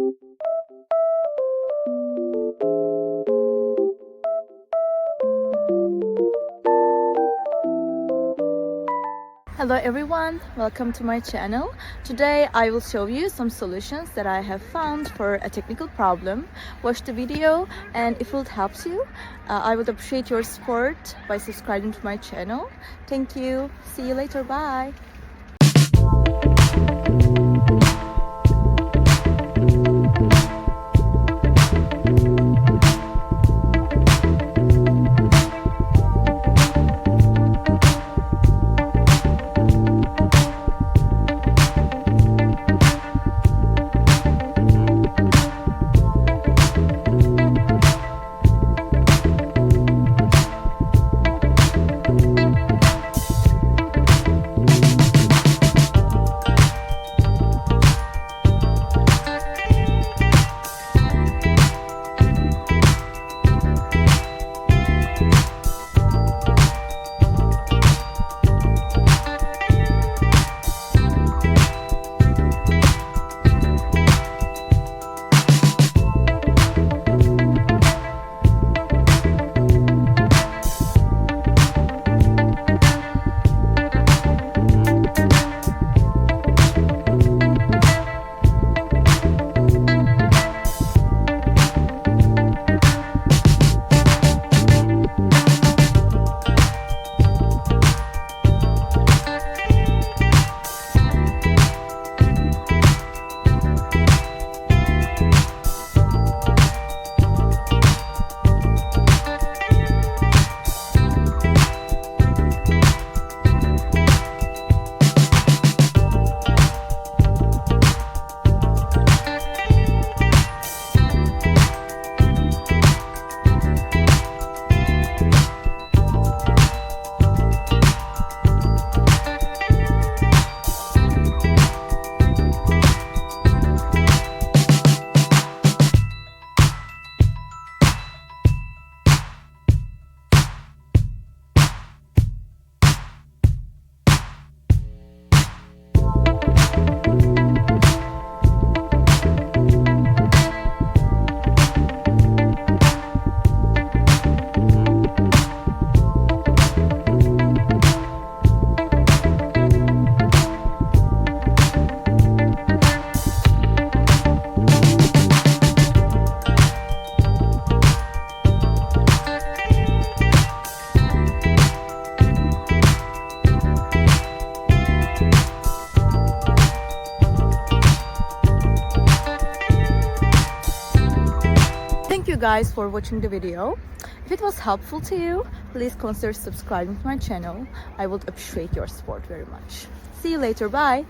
Hello everyone, welcome to my channel. Today I will show you some solutions that I have found for a technical problem. Watch the video, and if it helps you, I would appreciate your support by subscribing to my channel. Thank you. See you later. Bye. Thank you guys for watching the video. If it was helpful to you, please consider subscribing to my channel. I would appreciate your support very much. See you later. Bye.